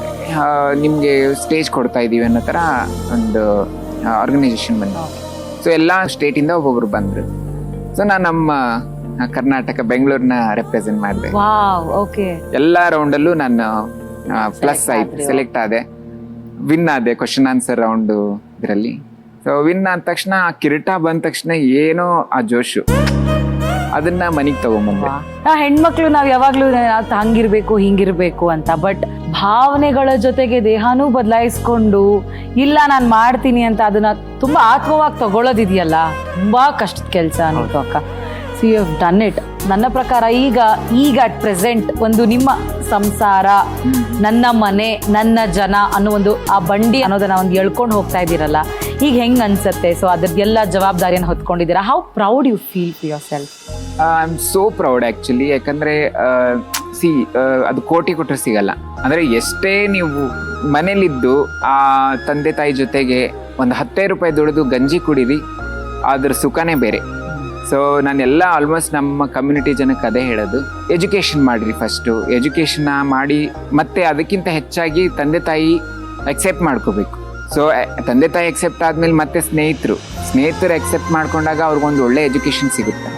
ನಿಮ್ಗೆ ಸ್ಟೇಜ್ ಕೊಡ್ತಾ ಇದೀವಿ ಅನ್ನೋ ತರ ಒಂದು ಆರ್ಗನೈಸೇಷನ್ ಬಂದಿತ್ತು. ಸೊ ಎಲ್ಲ ಸ್ಟೇಟ್ ಇಂದ ಒಬ್ಬೊಬ್ರು ಬಂದ್ರು. ಸೊ ನಾನು ನಮ್ಮ ಕರ್ನಾಟಕ ಬೆಂಗಳೂರಿನ ರೆಪ್ರೆಸೆಂಟ್ ಮಾಡಿದೆ. ಎಲ್ಲಾ ರೌಂಡಲ್ಲೂ ನಾನು ಪ್ಲಸ್ ಆಯ್ತು, ಸೆಲೆಕ್ಟ್ ಆದೆ, ವಿನ್ ಆದೆ ಕ್ವಶನ್ ಆನ್ಸರ್ ರೌಂಡ್ ಇದರಲ್ಲಿ. ಸೊ ವಿನ್ ಆದ ತಕ್ಷಣ ಆ ಕಿರೀಟ ಬಂದ ತಕ್ಷಣ ಏನೋ ಆ ಜೋಶು, ಅದನ್ನ ಮನೆಗೆ ತಗೊಂಡ್ಬಂದೆ. ಹೆಣ್ಮಕ್ಳು ನಾವ್ ಯಾವಾಗ್ಲೂ ಹಂಗಿರ್ಬೇಕು ಹಿಂಗಿರ್ಬೇಕು ಅಂತ, ಬಟ್ ಭಾವನೆಗಳ ಜೊತೆಗೆ ದೇಹನೂ ಬದಲಾಯಿಸ್ಕೊಂಡು ಇಲ್ಲ ನಾನ್ ಮಾಡ್ತೀನಿ ಅಂತ ಅದನ್ನ ತುಂಬಾ ಆತ್ಮವಾಗಿ ತಗೊಳ್ಳೋದಿದೆಯಲ್ಲ, ತುಂಬಾ ಕಷ್ಟದ ಕೆಲಸ ಅನ್ನೋದು ಅಕ್ಕ. So you have done it. ನನ್ನ ಪ್ರಕಾರ ಈಗ ಅಟ್ ಪ್ರೆಸೆಂಟ್ ಒಂದು ನಿಮ್ಮ ಸಂಸಾರ, ನನ್ನ ಮನೆ, ನನ್ನ ಜನ ಅನ್ನೋ ಒಂದು ಆ ಬಂಡಿ ಅನ್ನೋದನ್ನ ಒಂದು ಎಳ್ಕೊಂಡು ಹೋಗ್ತಾ ಇದ್ದೀರಲ್ಲ, ಈಗ ಹೆಂಗ್ ಅನ್ಸತ್ತೆ? ಸೊ ಅದ್ರದ್ದೆಲ್ಲ ಜವಾಬ್ದಾರಿಯನ್ನು ಹೊತ್ಕೊಂಡಿದ್ದೀರಾ. How proud you feel to yourself? I am so proud actually. ಯಾಕಂದ್ರೆ ಅದು ಕೋಟಿ ಕೊಟ್ಟರೆ ಸಿಗಲ್ಲ. ಅಂದ್ರೆ ಎಷ್ಟೇ ನೀವು ಮನೇಲಿದ್ದು ಆ ತಂದೆ ತಾಯಿ ಜೊತೆಗೆ ಒಂದು 10 ರೂಪಾಯಿ ದುಡಿದು ಗಂಜಿ ಕುಡೀರಿ, ಅದ್ರ ಸುಖನೇ ಬೇರೆ. ಸೊ ನಾನೆಲ್ಲ ಆಲ್ಮೋಸ್ಟ್ ನಮ್ಮ ಕಮ್ಯುನಿಟಿ ಜನಕ್ಕೆ ಅದೇ ಹೇಳೋದು, ಎಜುಕೇಶನ್ ಮಾಡಿರಿ ಫಸ್ಟು. ಎಜುಕೇಶನ್ ಮಾಡಿ ಮತ್ತೆ ಅದಕ್ಕಿಂತ ಹೆಚ್ಚಾಗಿ ತಂದೆ ತಾಯಿ ಅಕ್ಸೆಪ್ಟ್ ಮಾಡ್ಕೋಬೇಕು. ಸೊ ತಂದೆ ತಾಯಿ ಅಕ್ಸೆಪ್ಟ್ ಆದ್ಮೇಲೆ ಮತ್ತೆ ಸ್ನೇಹಿತರು ಎಕ್ಸೆಪ್ಟ್ ಮಾಡ್ಕೊಂಡಾಗ ಅವ್ರಿಗೊಂದು ಒಳ್ಳೆ ಎಜುಕೇಶನ್ ಸಿಗುತ್ತೆ.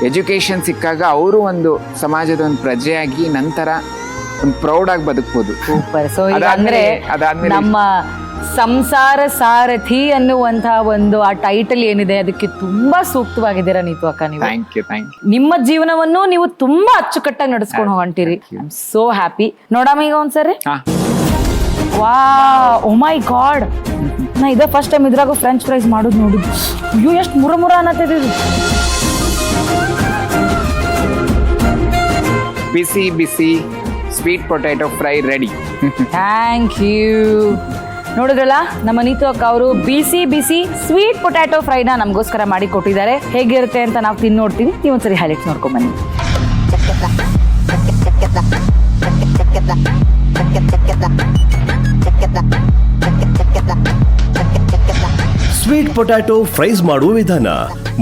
ಎಜುಕೇಶನ್ ಸಿಕ್ಕಾಗ ಅವರು ಒಂದು ಸಮಾಜದ ಒಂದು ಪ್ರಜೆಯಾಗಿ ನಂತರ ಒಂದು ಪ್ರೌಡ್ ಆಗಿ ಬದುಕ್ಬೋದು. ಸೂಪರ್. ಸೊ ಈಗ ಅಂದ್ರೆ ಅದಾದ್ಮೇಲೆ ನಮ್ಮ ಸಂಸಾರ ಸಾರಥಿ ಅನ್ನುವಂತಹ ಒಂದು ಆ ಟೈಟಲ್ ಏನಿದೆ ಅದಕ್ಕೆ ತುಂಬಾ ಸೂಕ್ತವಾಗಿದ್ದೀರಾ ನೀತು ಅಕ್ಕ. ನೀವು ಥ್ಯಾಂಕ್ ಯು. ನಿಮ್ಮ ಜೀವನವನ್ನು ನೀವು ತುಂಬಾ ಅಚ್ಚುಕಟ್ಟಾಗಿ ನಡೆಸ್ಕೊಂಡು ಹೊಂಟಿರಿ. I am so happy. ನೋಡಮ್ಮ ಈಗ ಒಂದ್ಸರಿ. ವಾ, ಓ ಮೈ ಗಾಡ್, ನಾ ಇದ ಫಸ್ಟ್ ಟೈಮ್ ಇದ್ರಾಗ ಫ್ರೆಂಚ್ ಫ್ರೈಸ್ ಮಾಡೋದು ನೋಡಿದ್ದು. ಅಯ್ಯೋ ಎಷ್ಟು ಮುರ ಅನ್ನತ್ತಿದ್ದು. ಬಿಸಿ ಬಿಸಿ sweet potato fry ready. Thank you. ನೋಡಿದ್ರಲ್ಲ, ನಮ್ಮ ನೀತು ಅಕ್ಕ ಅವರು ಬಿಸಿ ಬಿಸಿ ಸ್ವೀಟ್ ಪೊಟ್ಯಾಟೊ ಫ್ರೈನ ನಮಗೋಸ್ಕರ ಮಾಡಿ ಕೊಟ್ಟಿದ್ದಾರೆ. ಹೇಗಿರುತ್ತೆ ಅಂತ ನಾವು ತಿಂದು ನೋಡ್ತೀವಿ. ನೀವೊಂದ್ಸರಿ ಹೈಲೈಟ್ಸ್ ನೋಡ್ಕೊಂಡ್ ಬನ್ನಿ. ಸ್ವೀಟ್ ಪೊಟ್ಯಾಟೊ ಫ್ರೈಸ್ ಮಾಡುವ ವಿಧಾನ.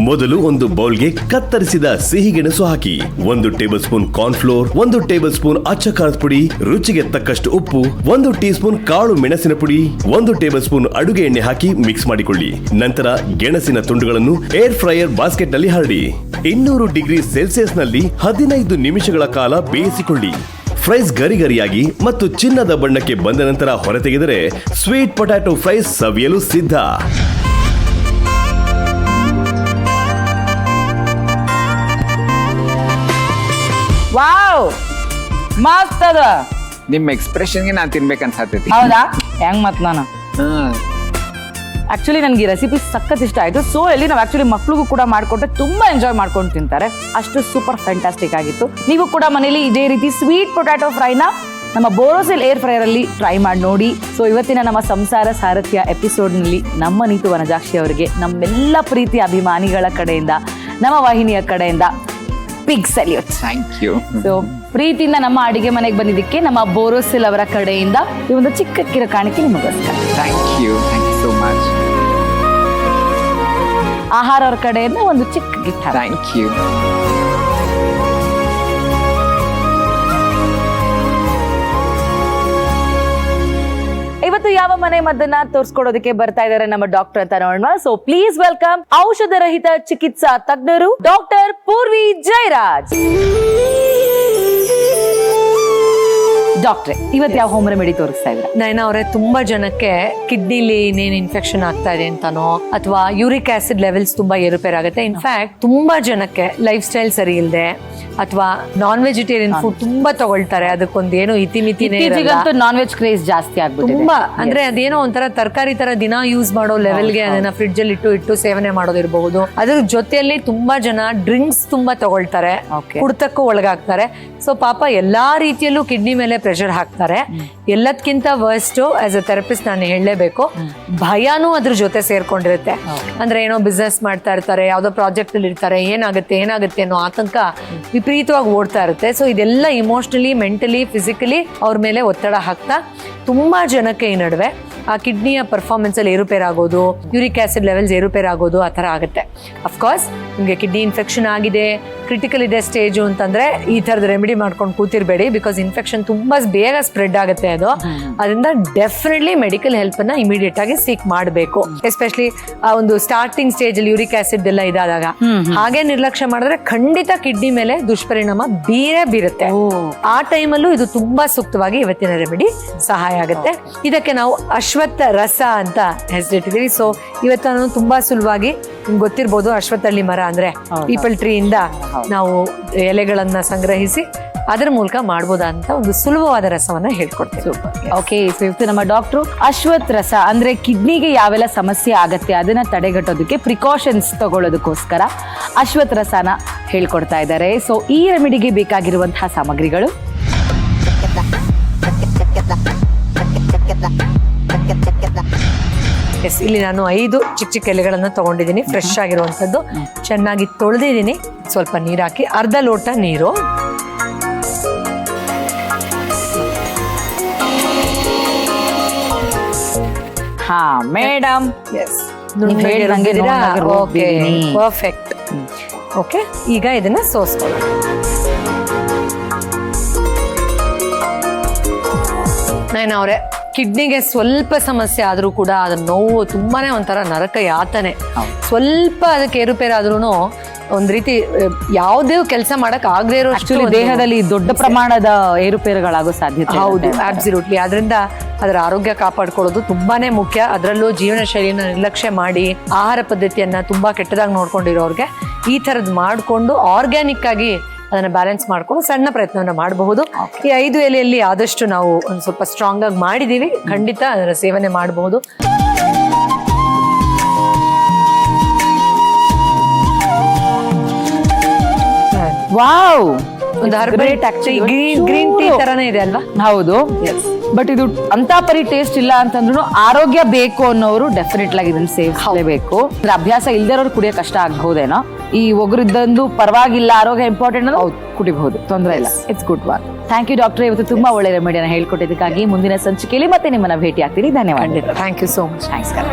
ಮೊದಲು ಒಂದು ಬೌಲ್ಗೆ ಕತ್ತರಿಸಿದ ಸಿಹಿಗೆಣಸು ಹಾಕಿ, 1 table spoon cornflour, 1 table spoon ಅಚ್ಚ ಖಾರದ ಪುಡಿ, ರುಚಿಗೆ ತಕ್ಕಷ್ಟು ಉಪ್ಪು, 1 ಟೀ ಸ್ಪೂನ್ ಕಾಳು ಮೆಣಸಿನ ಪುಡಿ, 1 ಟೇಬಲ್ ಸ್ಪೂನ್ ಅಡುಗೆ ಎಣ್ಣೆ ಹಾಕಿ ಮಿಕ್ಸ್ ಮಾಡಿಕೊಳ್ಳಿ. ನಂತರ ಗೆಣಸಿನ ತುಂಡುಗಳನ್ನು ಏರ್ ಫ್ರೈಯರ್ ಬಾಸ್ಕೆಟ್ ನಲ್ಲಿ ಹರಡಿ 200 ಡಿಗ್ರಿ ಸೆಲ್ಸಿಯಸ್ ನಲ್ಲಿ 15 ನಿಮಿಷಗಳ ಕಾಲ ಬೇಯಿಸಿಕೊಳ್ಳಿ. ಫ್ರೈಸ್ ಗರಿಗರಿಯಾಗಿ ಮತ್ತು ಚಿನ್ನದ ಬಣ್ಣಕ್ಕೆ ಬಂದ ನಂತರ ಹೊರತೆಗೆದರೆ ಸ್ವೀಟ್ ಪೊಟ್ಯಾಟೊ ಫ್ರೈಸ್ ಸವಿಯಲು ಸಿದ್ಧ. ವಾವ್, ಮಸ್ತ್ ಅದ. ನಿಮ್ಮ ಎಕ್ಸ್ಪ್ರೆಷನ್ಗೆ ನಾನು ತಿನ್ಬೇಕನ್ಸತ್ತೈತಿ. ಹೌದಾ? ಹೆಂಗ್ ಮತ್ ನಾನು ಆಕ್ಚುಲಿ ನನ್ಗೆ ಈ ರೆಸಿಪಿ ಸಖತ್ ಇಷ್ಟ ಆಯ್ತು. ಸೊ ಇಲ್ಲಿ ನಾವು ಆಕ್ಚುಲಿ ಮಕ್ಳಿಗೂ ಕೂಡ ಮಾಡ್ಕೊಟ್ರೆ ತುಂಬಾ ಎಂಜಾಯ್ ಮಾಡ್ಕೊಂಡು ತಿಂತಾರೆ. ಅಷ್ಟು ಸೂಪರ್ ಫ್ಯಾಂಟಾಸ್ಟಿಕ್ ಆಗಿತ್ತು. ನೀವು ಕೂಡ ಮನೇಲಿ ಇದೇ ರೀತಿ ಸ್ವೀಟ್ ಪೊಟ್ಯಾಟೊ ಫ್ರೈನ ನಮ್ಮ ಬೋರೋಸಿಲ್ ಏರ್ ಫ್ರೈಯರ್ ಅಲ್ಲಿ ಟ್ರೈ ಮಾಡಿ ನೋಡಿ. ಸೊ ಇವತ್ತಿನ ನಮ್ಮ ಸಂಸಾರ ಸಾರಥ್ಯ ಎಪಿಸೋಡ್ ನಲ್ಲಿ ನಮ್ಮ ನೀತು ವನಜಾಕ್ಷಿ ಅವರಿಗೆ ನಮ್ಮೆಲ್ಲ ಪ್ರೀತಿಯ ಅಭಿಮಾನಿಗಳ ಕಡೆಯಿಂದ, ನಮ್ಮ ವಾಹಿನಿಯ ಕಡೆಯಿಂದ big salute. Thank you. So ಪ್ರೀತಿಯಿಂದ ನಮ್ಮ ಅಡಿಗೆ ಮನೆಗೆ ಬಂದಿದ್ದಕ್ಕೆ ನಮ್ಮ ಬೋರೋಸಿಲ್ ಅವರ ಕಡೆಯಿಂದ ಈ ಒಂದು ಚಿಕ್ಕ ಕಿರ ಕಾಣಿಕೆ ನಿಮಗೋಸ್ಕರ. Thank you so much. ಆಹಾರ ಅವ್ರ ಕಡೆಯಿಂದ ಒಂದು ಚಿಕ್ಕ ಗಿಫ್ಟ್. Thank you. ಇವತ್ತು ಯಾವ ಮನೆ ಮದ್ದನ್ನ ತೋರಿಸ್ಕೊಡೋದಕ್ಕೆ ಬರ್ತಾ ಇದ್ದಾರೆ ನಮ್ಮ ಡಾಕ್ಟರ್ ಅಂತ ನೋಡೋಣ. ಸೊ ಪ್ಲೀಸ್ ವೆಲ್ಕಮ್ ಔಷಧ ರಹಿತ ಚಿಕಿತ್ಸಾ ತಜ್ಞರು ಡಾಕ್ಟರ್ ಪೂರ್ವಿ ಜಯರಾಜ್. ಡಾಕ್ಟ್ರೆ, ಇವತ್ತು ಯಾವ ಹೋಮ್ ರೆಮಿಡಿ ತೋರಿಸ್ತಾ ಇದ್ದಾರೆ? ನಯನ ಅವರೇ, ತುಂಬಾ ಜನಕ್ಕೆ ಕಿಡ್ನಿಲಿ ಇನ್ನೇನು ಇನ್ಫೆಕ್ಷನ್ ಆಗ್ತಾ ಇದೆ ಅಂತಾನೋ ಅಥವಾ ಯೂರಿಕ್ ಆಸಿಡ್ ಲೆವೆಲ್ಸ್ ತುಂಬಾ ಏರುಪೇರಾಗುತ್ತೆ. ಇನ್ಫ್ಯಾಕ್ಟ್ ತುಂಬಾ ಜನಕ್ಕೆ ಲೈಫ್ ಸ್ಟೈಲ್ ಸರಿ ಇಲ್ಲದೆ ಅಥವಾ ನಾನ್ ವೆಜಿಟೇರಿಯನ್ ಫುಡ್ ತುಂಬಾ ತಗೊಳ್ತಾರೆ. ಅದಕ್ಕೊಂದು ಏನೋ ಇತಿಮಿತಿನೇ ಇರಲ್ಲ. ನಾನ್ ವೆಜ್ ಕ್ರೇಜ್ ಜಾಸ್ತಿ ಆಗ್ಬಿಟ್ಟಿದೆ. ತುಂಬಾ ಅಂದ್ರೆ ಅದೇನೋ ಒಂಥರ ತರಕಾರಿ ತರ ದಿನ ಯೂಸ್ ಮಾಡೋ ಲೆವೆಲ್ಗೆ ಅದನ್ನ ಫ್ರಿಡ್ಜ್ ಅಲ್ಲಿ ಇಟ್ಟು ಸೇವನೆ ಮಾಡೋದಿರಬಹುದು. ಅದ್ರ ಜೊತೆಯಲ್ಲಿ ತುಂಬಾ ಜನ ಡ್ರಿಂಕ್ಸ್ ತುಂಬಾ ತಗೊಳ್ತಾರೆ, ಕುಡ್ತಕ್ಕೂ ಒಳಗಾಗ್ತಾರೆ. ಸೊ ಪಾಪ ಎಲ್ಲಾ ರೀತಿಯಲ್ಲೂ ಕಿಡ್ನಿ ಮೇಲೆ ಪ್ರೆಷರ್ ಹಾಕ್ತಾರೆ. ಎಲ್ಲದಕ್ಕಿಂತ ವರ್ಸ್ಟ್ ಆಸ್ ಅ ಥೆರಪಿಸ್ಟ್ ನಾನು ಹೇಳಲೇಬೇಕು, ಭಯನೂ ಅದ್ರ ಜೊತೆ ಸೇರ್ಕೊಂಡಿರುತ್ತೆ. ಅಂದ್ರೆ ಏನೋ ಬಿಸ್ನೆಸ್ ಮಾಡ್ತಾ ಇರ್ತಾರೆ, ಯಾವ್ದೋ ಪ್ರಾಜೆಕ್ಟ್ ಅಲ್ಲಿ ಇರ್ತಾರೆ, ಏನಾಗುತ್ತೆ ಅನ್ನೋ ಆತಂಕ ವಿಪರೀತವಾಗಿ ಓಡ್ತಾ ಇರುತ್ತೆ. ಸೊ ಇದೆಲ್ಲ ಇಮೋಷನಲಿ, ಮೆಂಟಲಿ, ಫಿಸಿಕಲಿ ಅವ್ರ ಮೇಲೆ ಒತ್ತಡ ಹಾಕ್ತಾ ತುಂಬಾ ಜನಕ್ಕೆ ಈ ನಡುವೆ ಆ ಕಿಡ್ನಿಯ ಪರ್ಫಾರ್ಮೆನ್ಸ್ ಅಲ್ಲಿ ಏರುಪೇರಾಗೋದು, ಯೂರಿಕ್ ಆಸಿಡ್ ಲೆವೆಲ್ಸ್ ಏರುಪೇರಾಗೋದು ಆ ಥರ ಆಗುತ್ತೆ. ಅಫ್ಕೋರ್ಸ್ ನಿಮಗೆ ಕಿಡ್ನಿ ಇನ್ಫೆಕ್ಷನ್ ಆಗಿದೆ, ಕ್ರಿಟಿಕಲ್ ಇದೆ ಸ್ಟೇಜು ಅಂತಂದ್ರೆ ಈ ಥರದ ರೆಮಿಡಿ ಮಾಡ್ಕೊಂಡು ಕೂತಿರ್ಬೇಡಿ. ಬಿಕಾಸ್ ಇನ್ಫೆಕ್ಷನ್ ತುಂಬಾ ಬೇಗ ಸ್ಪ್ರೆಡ್ ಆಗುತ್ತೆ ಅದು. ಅದರಿಂದ ಡೆಫಿನೆಟ್ಲಿ ಮೆಡಿಕಲ್ ಹೆಲ್ಪ್ ಅನ್ನ ಇಮಿಡಿಯೇಟ್ ಆಗಿ ಸೀಕ್ ಮಾಡಬೇಕು. ಎಸ್ಪೆಷಲಿ ಆ ಒಂದು ಸ್ಟಾರ್ಟಿಂಗ್ ಸ್ಟೇಜ್ ಅಲ್ಲಿ ಯೂರಿಕ್ ಆಸಿಡ್ ಎಲ್ಲ ಇದಾದಾಗ ಹಾಗೆ ನಿರ್ಲಕ್ಷ್ಯ ಮಾಡಿದ್ರೆ ಖಂಡಿತ ಕಿಡ್ನಿ ಮೇಲೆ ದುಷ್ಪರಿಣಾಮ ಬೀರುತ್ತೆ. ಆ ಟೈಮಲ್ಲೂ ಇದು ತುಂಬಾ ಸೂಕ್ತವಾಗಿ ಇವತ್ತಿನ ರೆಮಿಡಿ ಸಹಾಯ ಆಗುತ್ತೆ. ಇದಕ್ಕೆ ನಾವು ಅಶ್ವತ್ಥ ರಸ ಅಂತ ಹೆಸರಿಟ್ಟಿದ್ದೀವಿ. ಸೊ ಇವತ್ತು ನಾನು ತುಂಬಾ ಸುಲಭವಾಗಿ, ನಿಮ್ಗೆ ಗೊತ್ತಿರ್ಬೋದು, ಅಶ್ವತ್ಥಳ್ಳಿ ಮರ ಅಂದ್ರೆ ಪೀಪಲ್ ಟ್ರೀ ಇಂದ ನಾವು ಎಲೆಗಳನ್ನ ಸಂಗ್ರಹಿಸಿ ಅದರ ಮೂಲಕ ಮಾಡಬಹುದಂತ ಒಂದು ಸುಲಭವಾದ ರಸವನ್ನ ಹೇಳ್ಕೊಡ್ತೀವಿ. ಓಕೆ, ಸೊ ಇವತ್ತು ನಮ್ಮ ಡಾಕ್ಟ್ರು ಅಶ್ವತ್ಥ ರಸ ಅಂದ್ರೆ ಕಿಡ್ನಿಗೆ ಯಾವೆಲ್ಲ ಸಮಸ್ಯೆ ಆಗತ್ತೆ ಅದನ್ನ ತಡೆಗಟ್ಟೋದಕ್ಕೆ ಪ್ರಿಕಾಷನ್ಸ್ ತಗೊಳ್ಳೋದಕ್ಕೋಸ್ಕರ ಅಶ್ವತ್ಥ ರಸನ ಹೇಳ್ಕೊಡ್ತಾ ಇದ್ದಾರೆ. ಸೊ ಈ ರೆಮಿಡಿಗೆ ಬೇಕಾಗಿರುವಂತಹ ಸಾಮಗ್ರಿಗಳು: ಎಸ್, ಇಲ್ಲಿ ನಾನು 5 ಚಿಕ್ಕ ಚಿಕ್ಕ ಎಲೆಗಳನ್ನ ತಗೊಂಡಿದ್ದೀನಿ. ಫ್ರೆಶ್ ಆಗಿರುವಂತದ್ದು, ಚೆನ್ನಾಗಿ ತೊಳೆದಿದ್ದೀನಿ. ಸ್ವಲ್ಪ ನೀರು ಹಾಕಿ, ಅರ್ಧ ಲೋಟ ನೀರು. ಹಾ ಮೇಡಮ್, ಎಸ್, ಪರ್ಫೆಕ್ಟ್. ಓಕೆ, ಈಗ ಇದನ್ನ ಸೋಸ್ಕೊಳ್ಳೋಣ. ನಯನ ಅವರೇ, ಕಿಡ್ನಿಗೆ ಸ್ವಲ್ಪ ಸಮಸ್ಯೆ ಆದ್ರೂ ಕೂಡ ಅದ್ರ ನೋವು ತುಂಬಾನೇ ಒಂಥರ ನರಕ ಯಾತನೆ. ಸ್ವಲ್ಪ ಅದಕ್ಕೆ ಏರುಪೇರಾದ್ರೂ ಒಂದ್ ರೀತಿ ಯಾವ್ದೇ ಕೆಲಸ ಮಾಡಕ್ ಆಗದೆ ಇರೋ ಆಕ್ಚುಲಿ ದೇಹದಲ್ಲಿ ದೊಡ್ಡ ಪ್ರಮಾಣದ ಏರುಪೇರುಗಳಾಗೋ ಸಾಧ್ಯತೆ ಹೌದು, ಅಬ್ಸಲ್ಯೂಟ್ಲಿ. ಅದರಿಂದ ಅದರ ಆರೋಗ್ಯ ಕಾಪಾಡ್ಕೊಳ್ಳೋದು ತುಂಬಾನೇ ಮುಖ್ಯ. ಅದರಲ್ಲೂ ಜೀವನ ಶೈಲಿನ ನಿರ್ಲಕ್ಷ್ಯ ಮಾಡಿ ಆಹಾರ ಪದ್ಧತಿಯನ್ನ ತುಂಬಾ ಕೆಟ್ಟದಾಗಿ ನೋಡ್ಕೊಂಡಿರೋರ್ಗೆ ಈ ತರದ್ ಮಾಡ್ಕೊಂಡು ಆರ್ಗ್ಯಾನಿಕ್ ಆಗಿ ಅದನ್ನ ಬ್ಯಾಲೆನ್ಸ್ ಮಾಡ್ಕೊಂಡು ಸಣ್ಣ ಪ್ರಯತ್ನವನ್ನ ಮಾಡಬಹುದು. ಈ 5 ಎಲೆಯಲ್ಲಿ ಆದಷ್ಟು ನಾವು ಒಂದ್ ಸ್ವಲ್ಪ ಸ್ಟ್ರಾಂಗ್ ಆಗಿ ಮಾಡಿದೀವಿ, ಖಂಡಿತ ಅದರ ಸೇವನೆ ಮಾಡಬಹುದು. ವಾವ್, ಒಂದು ಗ್ರೀನ್ ಟೀ ತರಾನೇ ಇದೆ ಅಲ್ವಾ? ಹೌದು. ಬಟ್ ಇದು ಅಂತ ಪರಿ ಟೇಸ್ಟ್ ಇಲ್ಲ ಅಂತಂದ್ರು ಆರೋಗ್ಯ ಬೇಕು ಅನ್ನೋರು ಡೆಫಿನೆಟ್ ಆಗಿ ಇದನ್ನ ಸೇವಿಸಲೇಬೇಕು. ಅಭ್ಯಾಸ ಇಲ್ದಿರೋರು ಕುಡಿಯೋ ಕಷ್ಟ ಆಗ್ಬಹುದೇನೋ. ಈ ಒಗರಿದ್ದಂದು ಪರವಾಗಿಲ್ಲ, ಆರೋಗ್ಯ ಇಂಪಾರ್ಟೆಂಟ್ ಅಂದ್ರೆ ಕುಡಿಬಹುದು, ತೊಂದರೆ ಇಲ್ಲ. It's good one. Thank you doctor, ಇವತ್ತು ತುಂಬಾ ಒಳ್ಳೆ ರೆಮಿಡಿಯನ್ನ ಹೇಳ್ಕೊಟ್ಟಿದ್ದಕ್ಕಾಗಿ. ಮುಂದಿನ ಸಂಚಿಕೆಯಲ್ಲಿ ಮತ್ತೆ ನಿಮ್ಮನ್ನ ಭೇಟಿ ಆಗ್ತೀನಿ. ಧನ್ಯವಾದ. Thank you so much. ನಮಸ್ಕಾರ.